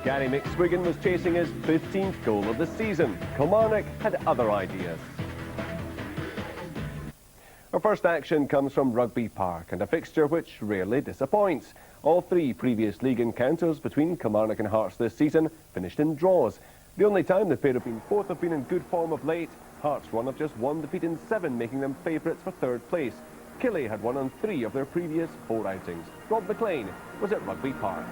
Gary McSwiggan was chasing his 15th goal of the season. Kilmarnock had other ideas. Our first action comes from Rugby Park, and a fixture which rarely disappoints. All three previous league encounters between Kilmarnock and Hearts this season finished in draws. The only time the pair have been fourth have been in good form of late. Hearts won of just one defeat in 7, making them favourites for third place. Killie had won on 3 of their previous 4 outings. Rob McLean was at Rugby Park.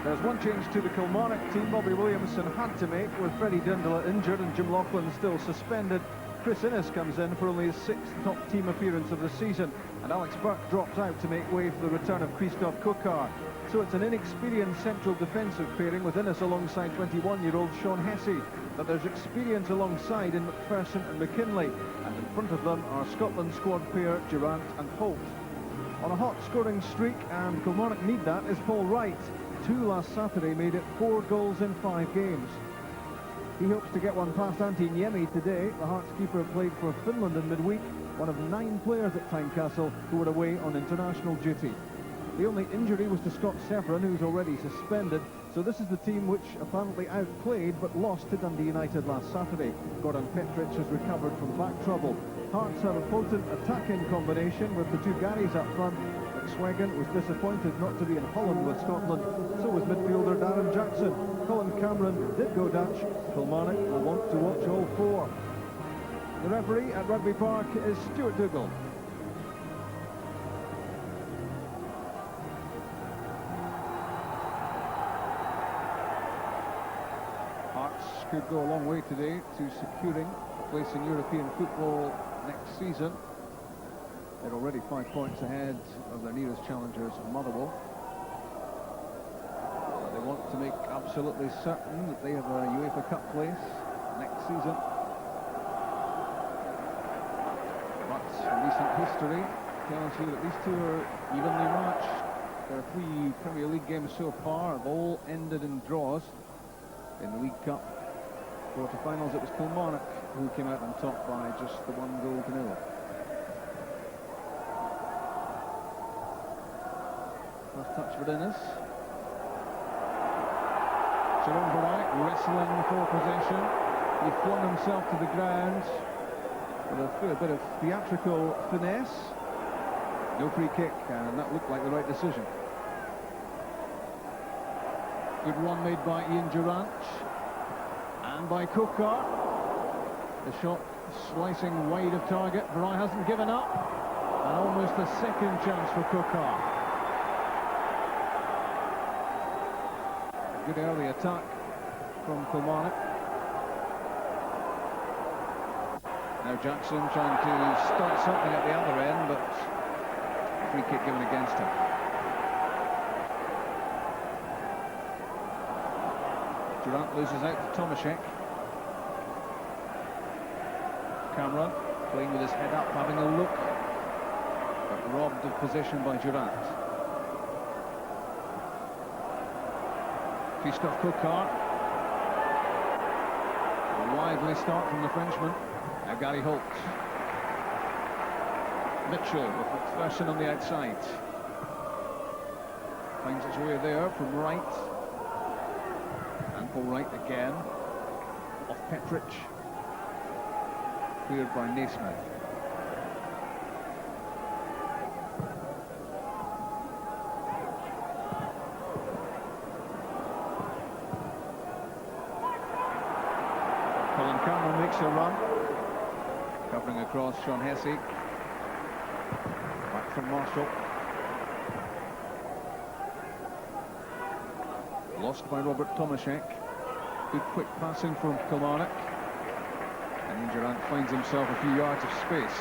There's one change to the Kilmarnock team. Bobby Williamson had to make with Freddie Dindler injured and Jim Laughlin still suspended. Chris Innes comes in for only his 6th top team appearance of the season, and Alex Burke drops out to make way for the return of Christophe Coquart. So it's an inexperienced central defensive pairing with Innes alongside 21-year-old Sean Hesse. But there's experience alongside in McPherson and McKinley, and in front of them are Scotland squad pair Durant and Holt. On a hot scoring streak, and Kilmarnock need that, is Paul Wright. 2 last Saturday made it 4 goals in 5 games. He hopes to get one past Antti Niemi today. The Hearts keeper played for Finland in midweek, one of 9 players at Tynecastle who were away on international duty. The only injury was to Scott Severin, who's already suspended, so this is the team which apparently outplayed but lost to Dundee United last Saturday. Gordon Petric has recovered from back trouble. Hearts have a potent attacking combination with the 2 Garys up front. McSwiggan was disappointed not to be in Holland with Scotland, so was midfielder Darren Jackson. Colin Cameron did go Dutch. Kilmarnock will want to watch all 4. The referee at Rugby Park is Stuart Dougal. Hearts could go a long way today to securing a place in European football next season. They're already 5 points ahead of their nearest challengers, Motherwell. They want to make absolutely certain that they have a UEFA Cup place next season. But recent history tells you that these 2 are evenly matched. Their 3 Premier League games so far have all ended in draws. In the League Cup quarter-finals, it was Kilmarnock who came out on top by just the 1 goal to 0. First touch for Innes. Jerome Barak wrestling for possession. He flung himself to the ground with a fair bit of theatrical finesse. No free kick, and that looked like the right decision. Good run made by Ian Durant and by Coquart. The shot slicing wide of target. Barak hasn't given up, and almost a second chance for Coquart. Good early attack from Kilmarnock. Now Jackson trying to start something at the other end, but a free kick given against him. Durant loses out to Tomaszek. Cameron playing with his head up, having a look, but robbed of possession by Durant. Christophe Coquart. A lively start from the Frenchman. Now Gary Holt. Mitchell with McPherson on the outside. Finds its way there from Wright. And Paul Wright again. Off Petric. Cleared by Naismith. Colin Cameron makes a run. Covering across Sean Hesse. Back from Marshall. Lost by Robert Tomaszek. Good quick passing from Kilmarnock. And Durant finds himself a few yards of space.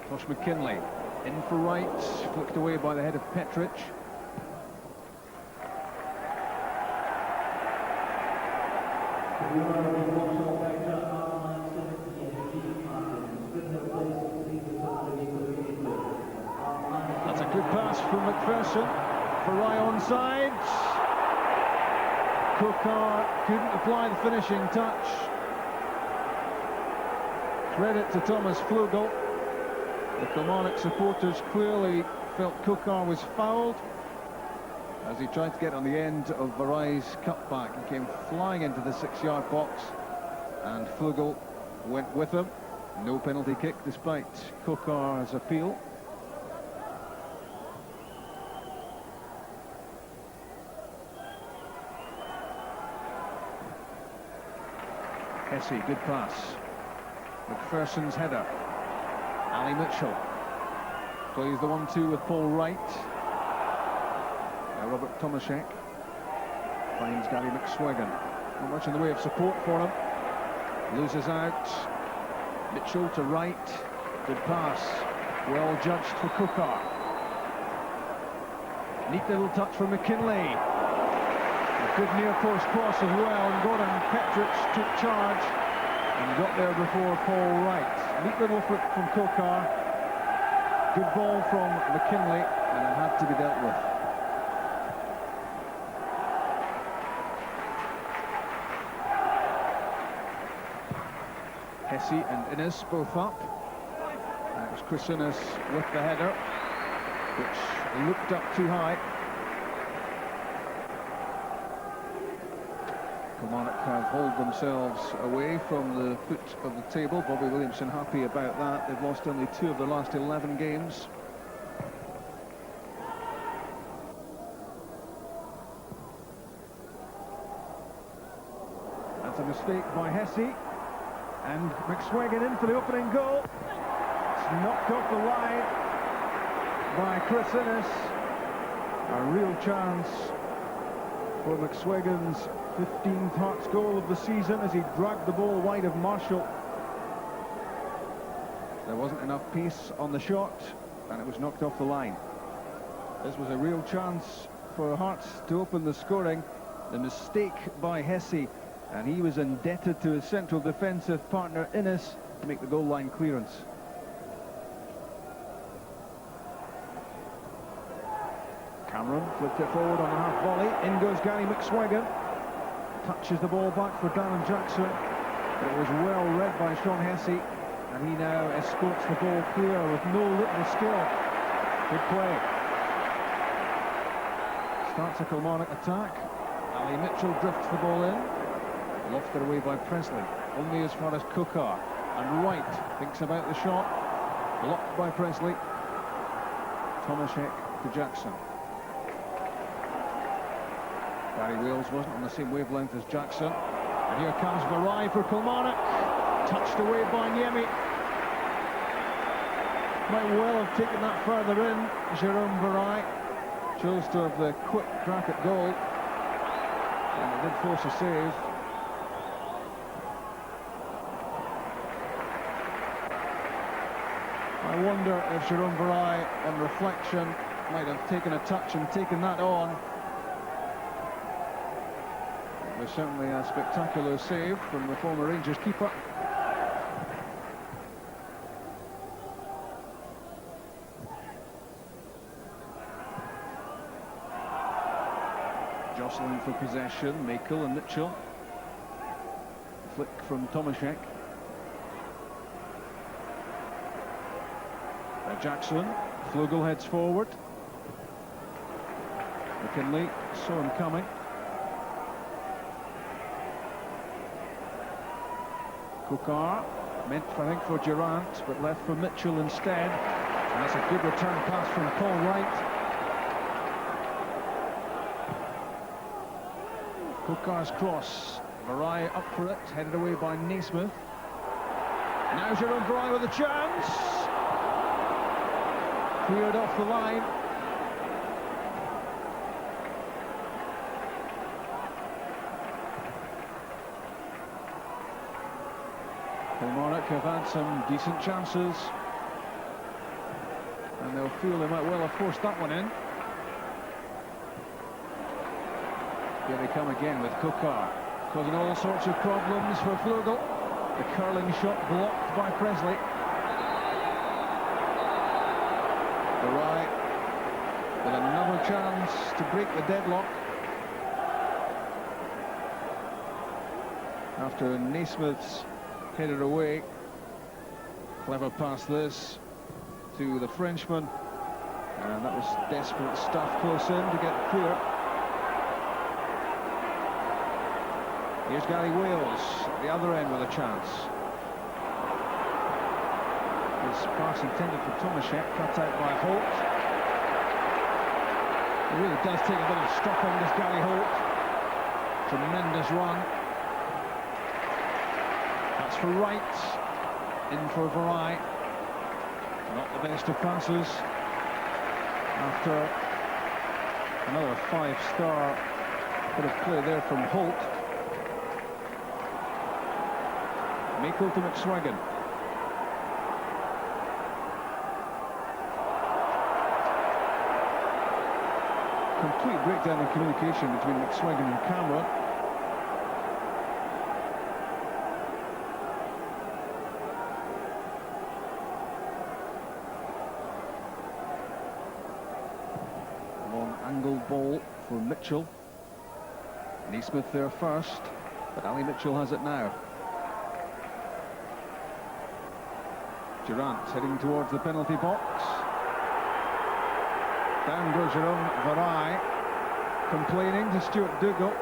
Josh McKinley in for Wright. Flicked away by the head of Petric. That's a good pass from McPherson. Farai onside. Coquart couldn't apply the finishing touch. Credit to Thomas Flugel. The Kilmarnock supporters clearly felt Coquart was fouled. As he tried to get on the end of Varai's cutback, he came flying into the 6-yard box, and Flugel went with him. No penalty kick despite Kokar's appeal. Hesse, good pass. McPherson's header. Ali Mitchell plays the 1-2 with Paul Wright. Now Robert Tomaszek finds Gary McSweggan. Not much in the way of support for him. Loses out. Mitchell to Wright. Good pass. Well judged for Kokar. Neat little touch from McKinley. A good near post cross as well, and Gordon Petrich took charge and got there before Paul Wright. Neat little flip from Kokar. Good ball from McKinley, and it had to be dealt with. Hesse and Innes both up. That was Chris Innes with the header, which looked up too high. Kilmarnock have hauled themselves away from the foot of the table. Bobby Williamson happy about that. They've lost only 2 of their last 11 games. That's a mistake by Hesse. And McSweggan in for the opening goal. It's knocked off the line by Chris Innes. A real chance for McSweggan's 15th Hearts goal of the season as he dragged the ball wide of Marshall. There wasn't enough pace on the shot, and it was knocked off the line. This was a real chance for Hearts to open the scoring. The mistake by Hesse, and he was indebted to his central defensive partner Innes to make the goal line clearance. Cameron flipped it forward on the half volley. In goes Gary McSweggan. Touches the ball back for Darren Jackson. But it was well read by Sean Hesse, and he now escorts the ball clear with no little skill. Good play. Starts a Kilmarnock attack. Ali Mitchell drifts the ball in. Lofted away by Presley. Only as far as Kokar. And Wright thinks about the shot. Blocked by Presley. Tomaszek to Jackson. Barry Wales wasn't on the same wavelength as Jackson. And here comes Varai for Kilmarnock. Touched away by Niemi. Might well have taken that further in. Jerome Varai chose to have the quick crack at goal. And it did force a save. I wonder if Jerome Varai, on reflection, might have taken a touch and taken that on. It was certainly a spectacular save from the former Rangers keeper. Jostling for possession, Makel and Mitchell. Flick from Tomaszek. Jackson, Flugel heads forward. McKinley saw him coming. Kokar, meant I think for Durant, but left for Mitchell instead. And that's a good return pass from Paul Wright. Kokar's cross, Varai up for it, headed away by Naismith. Now Jerome Varai with a chance. Cleared off the line. Kilmarnock have had some decent chances, and they'll feel they might well have forced that one in. Here they come again with Kokar, causing all sorts of problems for Flugel. The curling shot blocked by Presley. Varai with another chance to break the deadlock. After Naismith's headed away. Clever pass this to the Frenchman. And that was desperate stuff close in to get clear. Here's Gary Wales at the other end with a chance. His pass intended for Tomaszek, cut out by Holt. He really does take a bit of stopping, this Gary Holt. Tremendous run. That's for Wright. In for Varai. Not the best of passes. After another 5-star bit of play there from Holt. Meikle to McSwaggan. Complete breakdown in communication between McSwaggan and Cameron. Long angled ball for Mitchell. Neesmith there first, but Ali Mitchell has it now. Durant heading towards the penalty box. Down goes Jerome Varai, complaining to Stuart Dougal.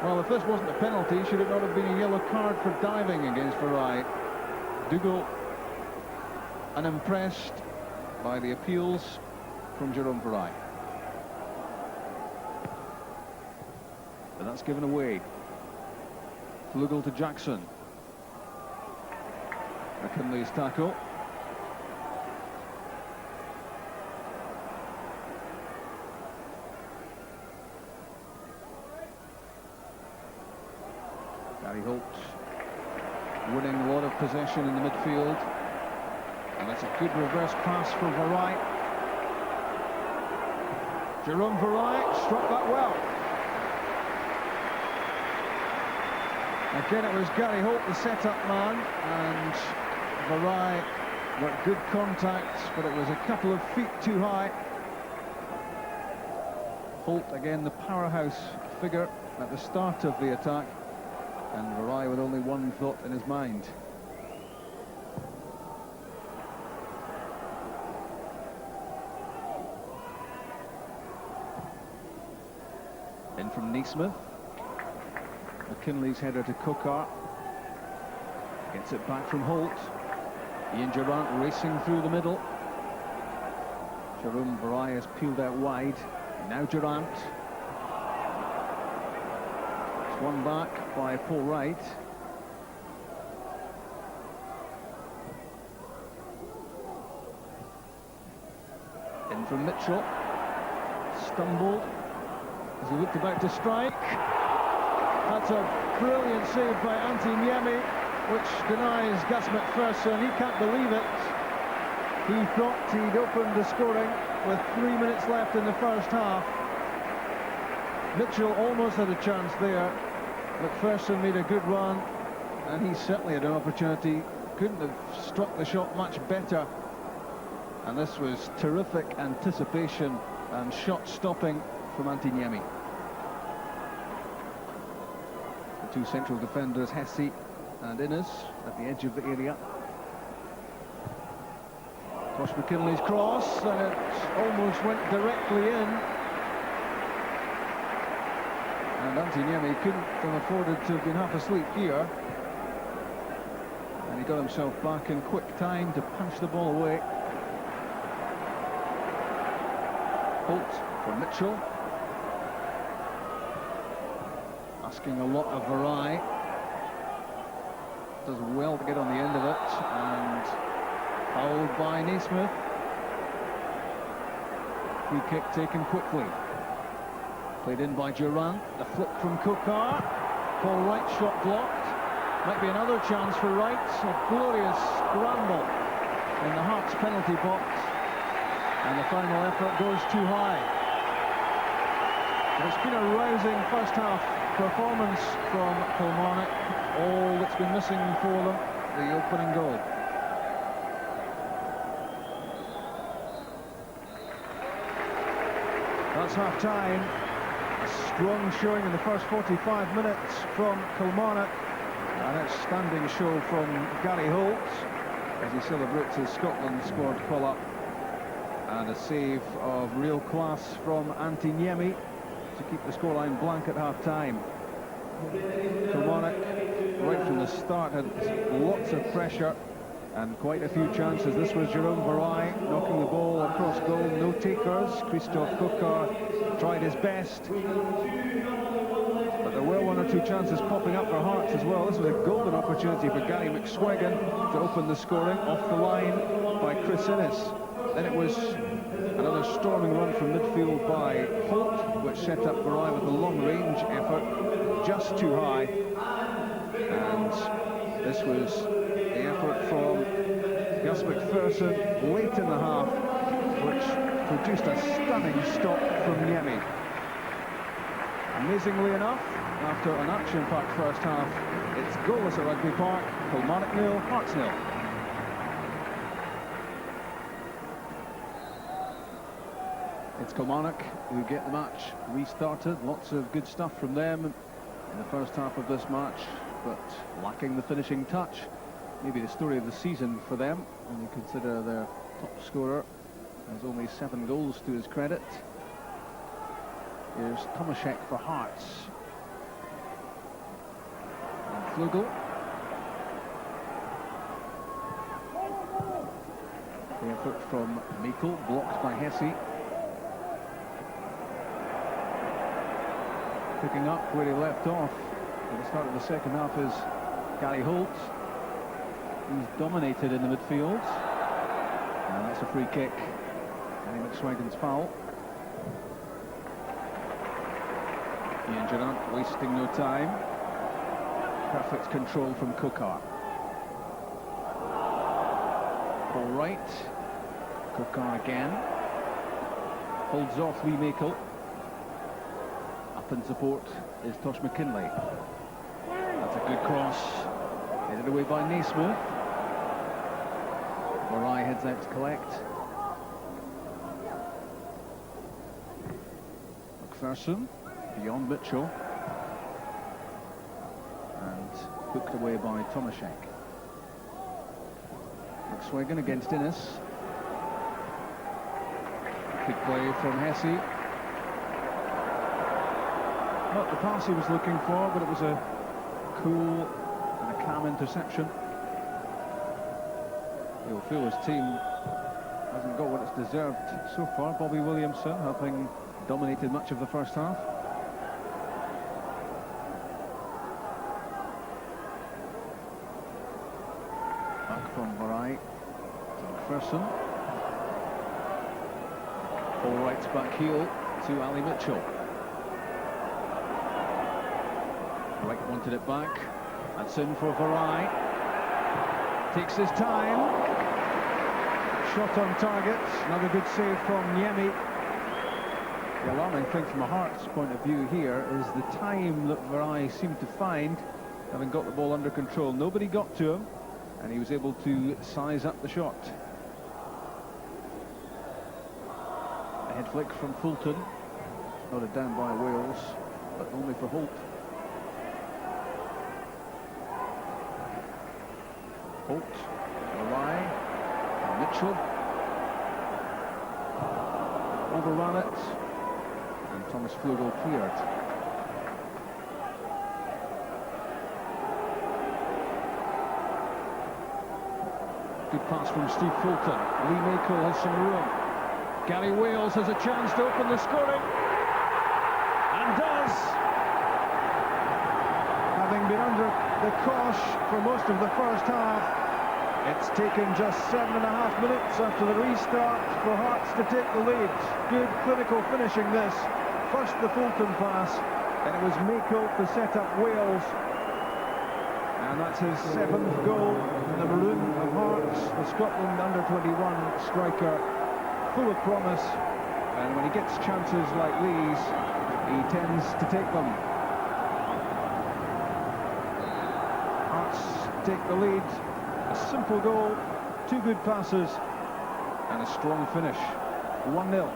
Well, if this wasn't a penalty, should it not have been a yellow card for diving against Varai? Dougal unimpressed by the appeals from Jerome Varai. But that's given away. Flugel to Jackson. McKinley's tackle. Gary Holt winning a lot of possession in the midfield. And that's a good reverse pass for Varai. Jerome Varai struck that well. Again, it was Gary Holt, the set-up man, and Varai got good contact, but it was a couple of feet too high. Holt, again, the powerhouse figure at the start of the attack, and Varai with only one thought in his mind. In from Neesmith. McKinley's header to Kokar. Gets it back from Holt. Ian Durant racing through the middle. Jerome Varai has peeled out wide. Now Durant. It's won back by Paul Wright. In from Mitchell. Stumbled as he looked about to strike. That's a brilliant save by Antti Niemi, which denies Gus McPherson. He can't believe it. He thought he'd opened the scoring with 3 minutes left in the first half. Mitchell almost had a chance there. McPherson made a good run, and he certainly had an opportunity. Couldn't have struck the shot much better. And this was terrific anticipation and shot stopping from Antti Niemi. The two central defenders, Hesse and Innes, at the edge of the area. Tosh McKinley's cross, and it almost went directly in. And Antti Niemi couldn't have afforded to have been half asleep here. And he got himself back in quick time to punch the ball away. Holt for Mitchell. Asking a lot of Varai. Does well to get on the end of it, and fouled by Neesmith. Free kick taken quickly. Played in by Durant. The flick from Kokar. Paul Wright shot blocked. Might be another chance for Wright. A glorious scramble in the Hearts penalty box. And the final effort goes too high. But it's been a rousing first half performance from Kilmarnock. All that's been missing for them, the opening goal. That's half-time. A strong showing in the first 45 minutes from Kilmarnock. An outstanding show from Gary Holt as he celebrates his Scotland squad call-up. And a save of real class from Antti Niemi to keep the scoreline blank at half-time. Kilmarnock, right from the start, had lots of pressure and quite a few chances. This was Jerome Varai knocking the ball across goal, no takers. Christophe Kokar tried his best, but there were one or two chances popping up for Hearts as well. This was a golden opportunity for Gary McSwaggan to open the scoring, off the line by Chris Innes. Then it was another storming run from midfield by Holt, which set up Varai with a long-range effort, just too high. And this was the effort from Gus McPherson late in the half, which produced a stunning stop from Niemi. Amazingly enough, after an action-packed first half, it's goalless at Rugby Park. Kilmarnock 0, Hearts 0. It's Kilmarnock who get the match restarted. Lots of good stuff from them in the first half of this match, but lacking the finishing touch. Maybe the story of the season for them, when you consider their top scorer has only 7 goals to his credit. Here's Tomaszek for Hearts. And Flugel. The effort from Meikle, blocked by Hesse. Picking up where he left off at the start of the second half is Gary Holt, who's dominated in the midfield. And that's a free kick. Gary McSwaggan's foul. Ian Durant wasting no time. Perfect control from Kokar. All right. Kokar again. Holds off Lee Meikle. Up in support is Tosh McKinlay. That's a good cross. Headed away by Naismith. Varai heads out to collect. McPherson beyond Mitchell. And hooked away by Tomaszek. McSwaggan against Innes. Good play from Hesse. Not the pass he was looking for, but it was a cool and a calm interception. He'll feel his team hasn't got what it's deserved so far. Bobby Williamson having dominated much of the first half. Back from Varai to McPherson. All right, back heel to Ali Mitchell. Wright wanted it back. That's in for Varai. Takes his time. Shot on target. Another good save from Niemi. The alarming thing from a Hearts point of view here is the time that Varai seemed to find, having got the ball under control. Nobody got to him, and he was able to size up the shot. A head flick from Fulton. Noted down by Wales, but only for Holt. Holt, Varai, Mitchell, overran it, and Thomas Flugel cleared. Good pass from Steve Fulton. Lee Meikle has some room. Gary Wales has a chance to open the scoring, and does. Having been under the cosh for most of the first half, it's taken just 7.5 minutes after the restart for Hearts to take the lead. Good clinical finishing this. First the Fulton pass, and it was Meikle to set up Wales. And that's his 7th goal in the maroon of Hearts, the Scotland under-21 striker, full of promise. And when he gets chances like these, he tends to take them. Take the lead. A simple goal, 2 good passes, and a strong finish. 1-0.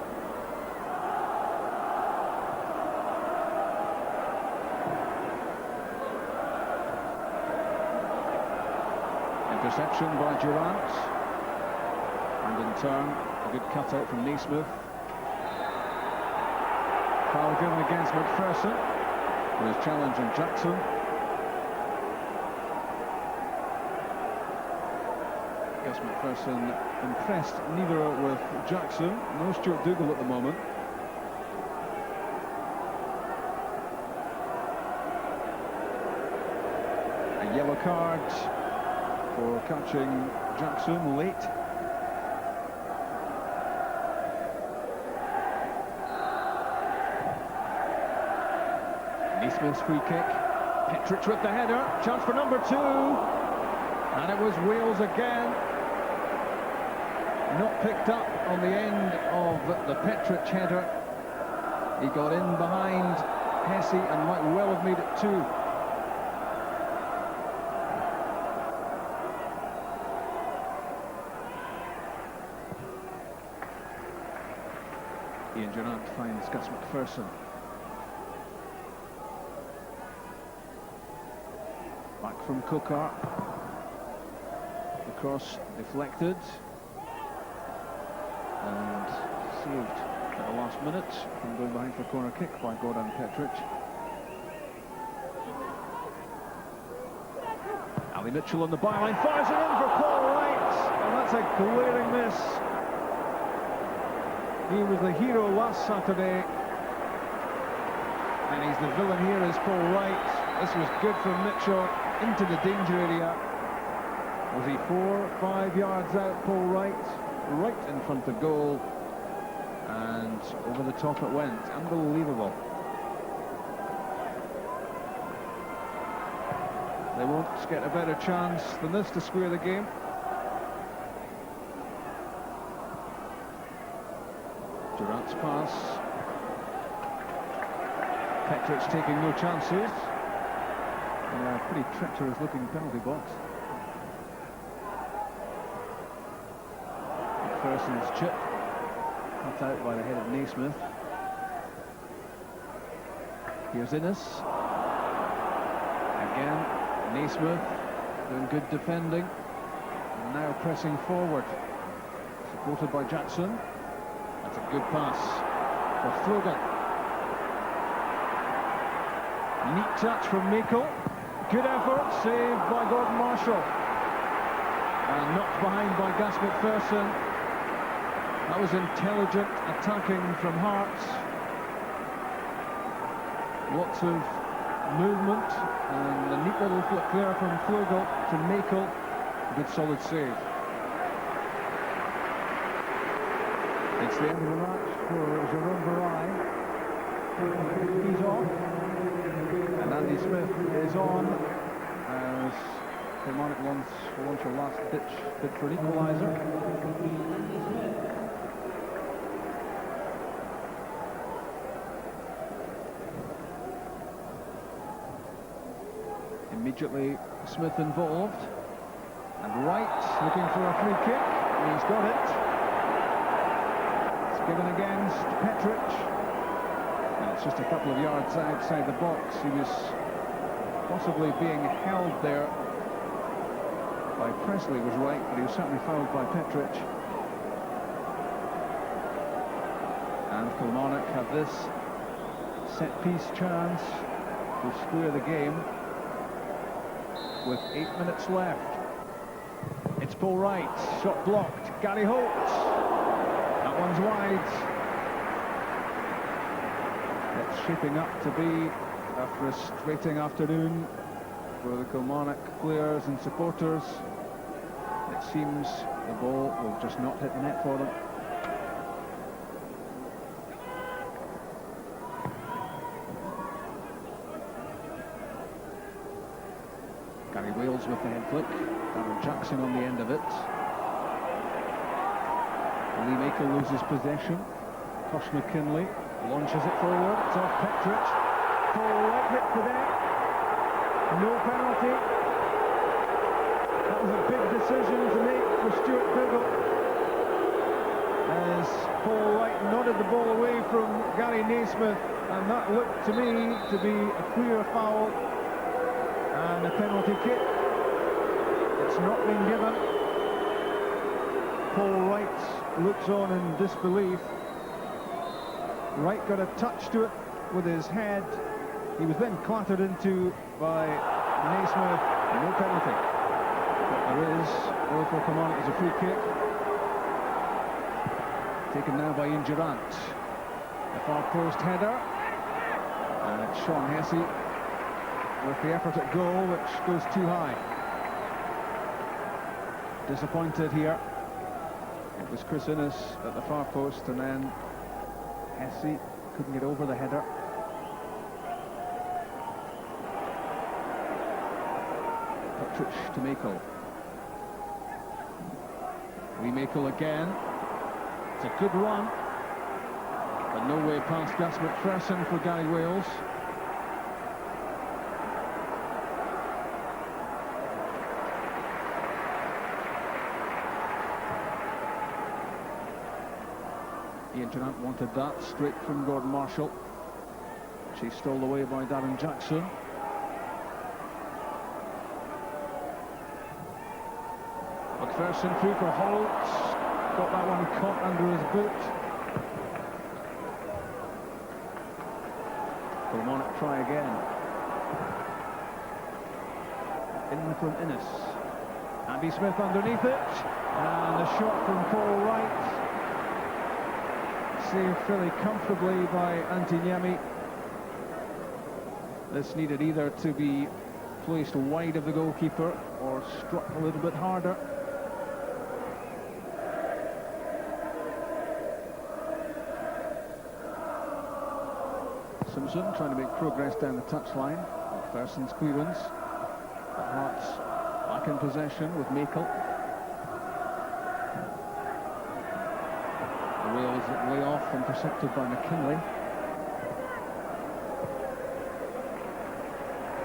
Interception by Durant, and in turn a good cutout from Naismith. Foul given against McPherson. for his challenge on Jackson. Gus McPherson impressed neither with Jackson, no Stuart Dougal at the moment. A yellow card for catching Jackson late. Naismith's free kick. Petric with the header. Chance for number 2. And it was Wales again. Not picked up on the end of the Petric header. He got in behind Hesse and might well have made it 2. Ian Durrant finds Gus McPherson. Back from Cookart. The cross deflected and saved at the last minute from going behind for a corner kick by Gordon Petric. Ali Mitchell on the byline, fires it in for Paul Wright, and that's a glaring miss. He was the hero last Saturday, and he's the villain here is Paul Wright. This was good from Mitchell into the danger area. Was he 4 or 5 yards out, Paul Wright? Right in front of goal, and over the top it went. Unbelievable. They won't get a better chance than this to square the game. Durant's pass. Petric's taking no chances. In a pretty treacherous looking penalty box. McPherson's chip cut out by the head of Naismith. Here's Innes. Again, Naismith doing good defending. And now pressing forward. Supported by Jackson. That's a good pass for Flogan. Neat touch from Meikle. Good effort, saved by Gordon Marshall. And knocked behind by Gus McPherson. That was intelligent attacking from Hearts. Lots of movement, and a neat little flick there from Flugel to Meikle. Good solid save. It's the end of the match for Jerome Barai. He's off. And Andy Smith is on as Kilmarnock launch a last ditch bid for an equaliser. Immediately Smith involved, and Wright looking for a free kick. He's got it. It's given against Petric. And it's just a couple of yards outside the box. He was possibly being held there by Presley, was right, but he was certainly fouled by Petric. And Kilmarnock have this set-piece chance to square the game with 8 minutes left. It's Paul Wright, shot blocked. Gary Holt. That one's wide. It's shaping up to be a frustrating afternoon for the Kilmarnock players and supporters. It seems the ball will just not hit the net for them. Gary Wales with the head flick. Darren Jackson on the end of it. Lee Meikle loses possession. Tosh McKinley launches it forward. It's off Petric. Paul Wright hit to there. No penalty. That was a big decision to make for Stuart Dougal, as Paul Wright nodded the ball away from Gary Naismith, and that looked to me to be a clear foul and a penalty kick. It's not been given. Paul Wright looks on in disbelief. Wright got a touch to it with his head, He was then clattered into by Naismith. No penalty. But there is, for Kilmarnock, as a free kick. Taken now by Durant. The far post header. And it's Sean Hesse with the effort at goal, which goes too high. Disappointed here. It was Chris Innes at the far post, and then Hesse couldn't get over the header. Petric to Michael. Michael again. It's a good run, but no way past Gus McPherson for Gary Wales. Durant wanted that straight from Gordon Marshall. She stole away by Darren Jackson. McPherson through for Holt. Got that one caught under his boot. Kilmarnock try again. In from Innes. Andy Smith underneath it. And a shot from Paul Wright. Saved fairly comfortably by Antiniemi. This needed either to be placed wide of the goalkeeper or struck a little bit harder. Simpson trying to make progress down the touchline. McPherson's clearance. But Hearts back in possession with Michael. Wales way off, intercepted by McKinley.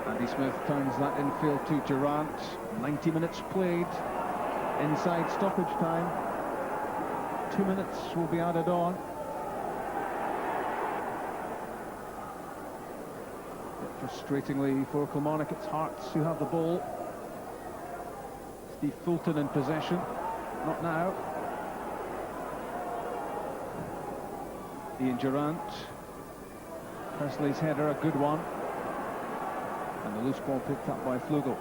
Andy Smith turns that infield to Durant. 90 minutes played inside stoppage time. 2 minutes will be added on. But frustratingly for Kilmarnock, it's Hearts who have the ball. Steve Fulton in possession. Not now. Durant. Presley's header, a good one. And the loose ball picked up by Flugel.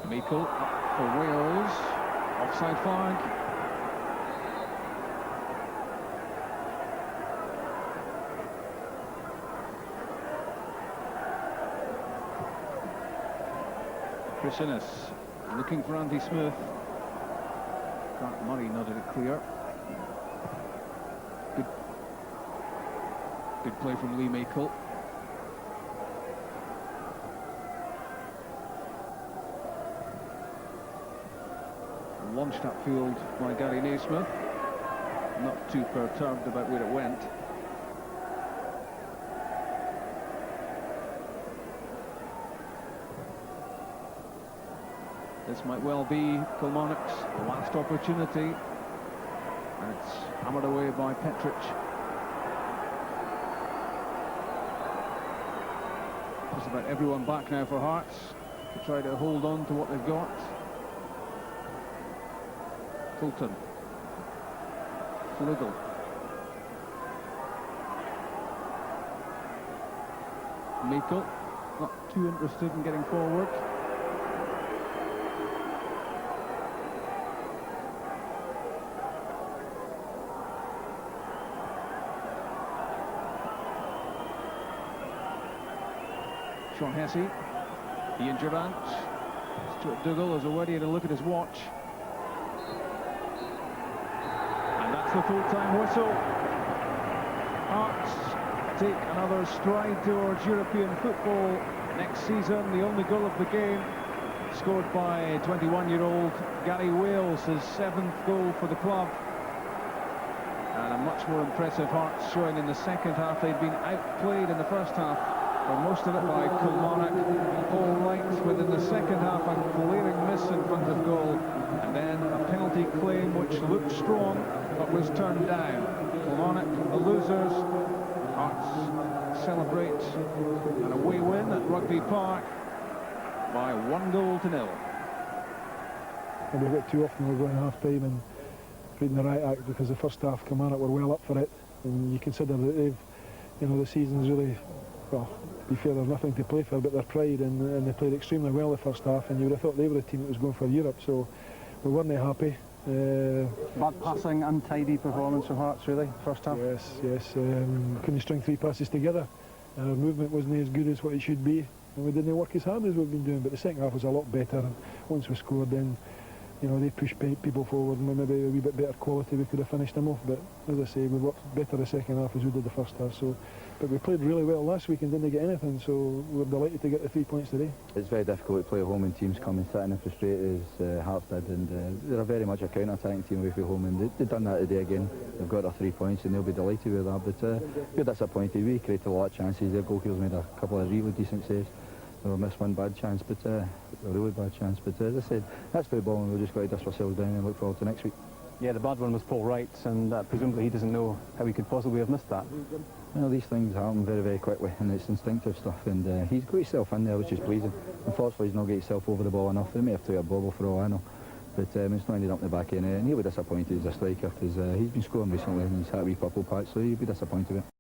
Michael up for Wales. Offside flag. Chris Innes looking for Andy Smith. Grant Murray nodded it clear. Good play from Lee Michael. Launched upfield by Gary Naismith. Not too perturbed about where it went. This might well be Kilmarnock's last opportunity, and it's hammered away by Petric. Just about everyone back now for Hearts to try to hold on to what they've got. Fulton. Flugel. Michael, not too interested in getting forward. Sean Hesse, Ian Durant, Stuart Dougal is already had a look at his watch. And that's the full-time whistle. Hearts take another stride towards European football next season. The only goal of the game scored by 21-year-old Gary Wales, his 7th goal for the club. And a much more impressive Hearts showing in the second half. They'd been outplayed in the first half. For most of it by Kilmarnock. Paul Wright within the second half, a glaring miss in front of goal, and then a penalty claim which looked strong but was turned down. Kilmarnock the losers. Hearts celebrate an away win at Rugby Park by 1-0. And we've got too often we're going half-time and reading the right act, because the first half Kilmarnock were well up for it, and you consider that they've you know, the season's really, well, to be fair, there's nothing to play for but their pride, and they played extremely well the first half, and you would have thought they were a team that was going for Europe, so we weren't happy. Bad passing, untidy performance from Hearts, really, first half. Yes. Couldn't string 3 passes together. Our movement wasn't as good as what it should be, and we didn't work as hard as we've been doing, but the second half was a lot better, and once we scored, then, you know, they pushed people forward, and maybe a wee bit better quality, we could have finished them off, but as I say, we worked better the second half as we did the first half, so, but we played really well last week and didn't get anything, so we're delighted to get the 3 points today. It's very difficult to play home when teams come and sitting and frustrated as Hearts did, and they're very much a counter-attacking team away from home, and they've done that today again. They've got their 3 points and they'll be delighted with that, but we're disappointed. We created a lot of chances. Their goalkeepers made a couple of really decent saves. We missed one bad chance, but a really bad chance. But as I said, that's football, and we've just got to dust ourselves down and look forward to next week. Yeah, the bad one was Paul Wright's, and presumably he doesn't know how he could possibly have missed that. Well, these things happen very, very quickly, and it's instinctive stuff, and he's got himself in there, which is pleasing. Unfortunately, he's not got himself over the ball enough. He may have to a bobble for all I know, but it's not ended up in the back end, and he'll be disappointed as a striker, because he's been scoring recently, and he's had a wee purple patch, so he'll be disappointed with it.